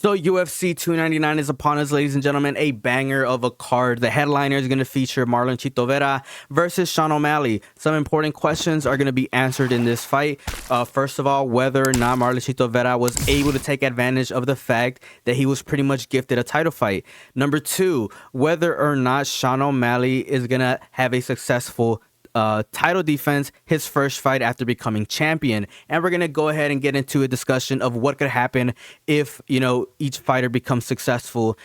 So UFC 299 is upon us, ladies and gentlemen. A banger of a card. The headliner is going to feature Marlon Chito Vera versus Sean O'Malley. Some important questions are going to be answered in this fight. First of all, whether or not Marlon Chito Vera was able to take advantage of the fact that he was pretty much gifted a title fight. Number two, whether or not Sean O'Malley is going to have a successful title defense, his first fight after becoming champion. And we're going to go ahead and get into a discussion of what could happen if, each fighter becomes successful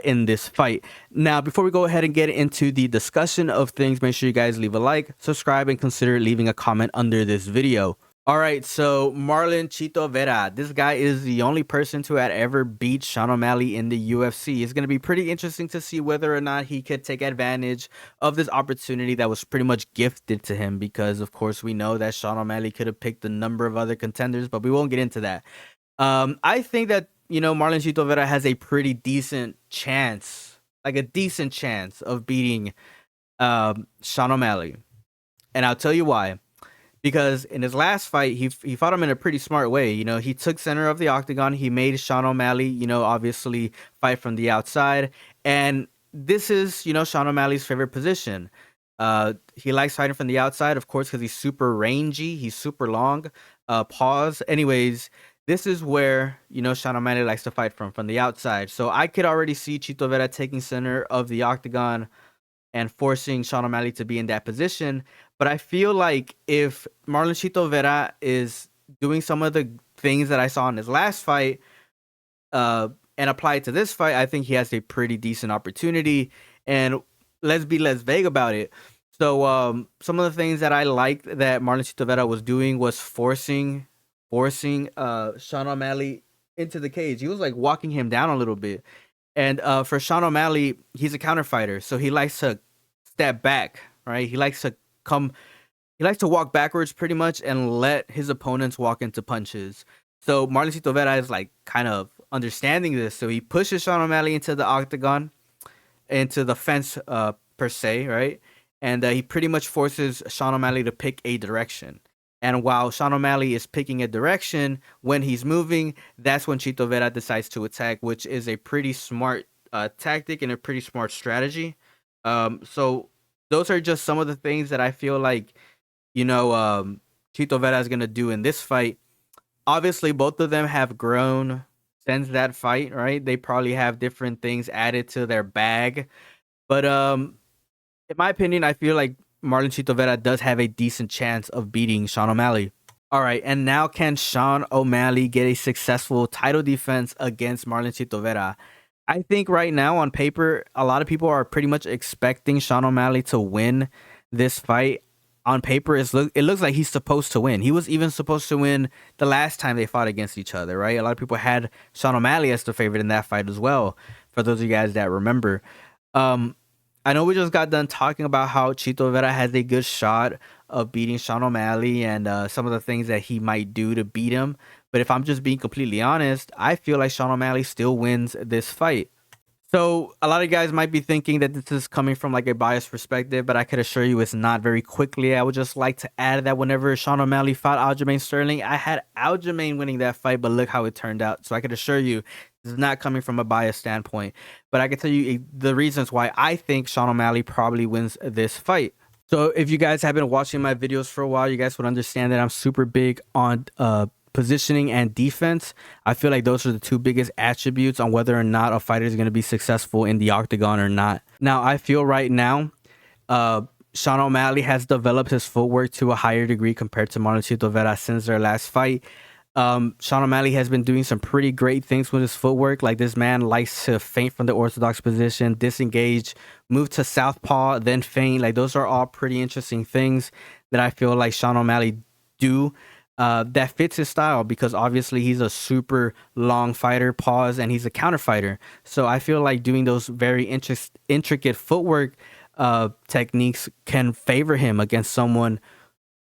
in this fight. Now, before we go ahead and get into the discussion of things, make sure you guys leave a like, subscribe, and consider leaving a comment under this video. All right, so Marlon Chito Vera, this guy is the only person to have ever beat Sean O'Malley in the UFC. It's going to be pretty interesting to see whether or not he could take advantage of this opportunity that was pretty much gifted to him, because of course we know that Sean O'Malley could have picked a number of other contenders, but we won't get into that. I think that, Marlon Chito Vera has a pretty decent chance, like a decent chance of beating Sean O'Malley. And I'll tell you why. Because in his last fight, he fought him in a pretty smart way. He took center of the octagon. He made Sean O'Malley, obviously fight from the outside. And this is, Sean O'Malley's favorite position. He likes fighting from the outside, of course, because he's super rangy. He's super long. Pause. Anyways, this is where, Sean O'Malley likes to fight from the outside. So I could already see Chito Vera taking center of the octagon and forcing Sean O'Malley to be in that position. But I feel like if Marlon Chito Vera is doing some of the things that I saw in his last fight and apply it to this fight, I think he has a pretty decent opportunity. And let's be less vague about it. So some of the things that I liked that Marlon Chito Vera was doing was forcing Sean O'Malley into the cage. He was like walking him down a little bit. And for Sean O'Malley, he's a counter fighter, so he likes to step back, right? He likes to walk backwards pretty much and let his opponents walk into punches. So Marlon Chito Vera is like kind of understanding this. So he pushes Sean O'Malley into the octagon, into the fence per se, right? And he pretty much forces Sean O'Malley to pick a direction. And while Sean O'Malley is picking a direction, when he's moving, that's when Chito Vera decides to attack, which is a pretty smart tactic and a pretty smart strategy. So those are just some of the things that I feel like, Chito Vera is going to do in this fight. Obviously, both of them have grown since that fight, right? They probably have different things added to their bag. But in my opinion, I feel like Marlon Chito Vera does have a decent chance of beating Sean O'Malley. All right, and now can Sean O'Malley get a successful title defense against Marlon Chito Vera? I think right now on paper, a lot of people are pretty much expecting Sean O'Malley to win this fight. On paper, it looks like he's supposed to win. He was even supposed to win the last time they fought against each other, right? A lot of people had Sean O'Malley as the favorite in that fight as well, for those of you guys that remember. I know we just got done talking about how Chito Vera has a good shot of beating Sean O'Malley and some of the things that he might do to beat him. But if I'm just being completely honest, I feel like Sean O'Malley still wins this fight. So a lot of guys might be thinking that this is coming from like a biased perspective, but I could assure you it's not. Very quickly, I would just like to add that whenever Sean O'Malley fought Aljamain Sterling, I had Aljamain winning that fight, but look how it turned out. So I could assure you this is not coming from a biased standpoint, but I can tell you the reasons why I think Sean O'Malley probably wins this fight. So if you guys have been watching my videos for a while, you guys would understand that I'm super big on positioning and defense. I feel like those are the two biggest attributes on whether or not a fighter is going to be successful in the octagon or not. Now, I feel right now, Sean O'Malley has developed his footwork to a higher degree compared to Marlon Chito Vera since their last fight. Sean O'Malley has been doing some pretty great things with his footwork. Like, this man likes to feint from the orthodox position, disengage, move to southpaw, then feint. Like, those are all pretty interesting things that I feel like Sean O'Malley do. That fits his style, because obviously he's a super long fighter, pause, and he's a counter fighter. So I feel like doing those very intricate footwork techniques can favor him against someone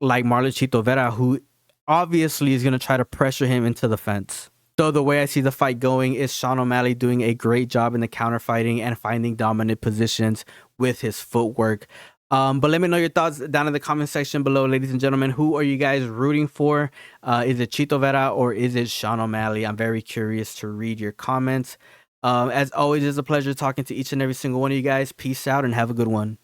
like Marlon Chito Vera, who obviously is going to try to pressure him into the fence. So the way I see the fight going is Sean O'Malley doing a great job in the counter fighting and finding dominant positions with his footwork. But let me know your thoughts down in the comment section below, ladies and gentlemen. Who are you guys rooting for? Is it Chito Vera or is it Sean O'Malley? I'm very curious to read your comments. As always, it's a pleasure talking to each and every single one of you guys. Peace out and have a good one.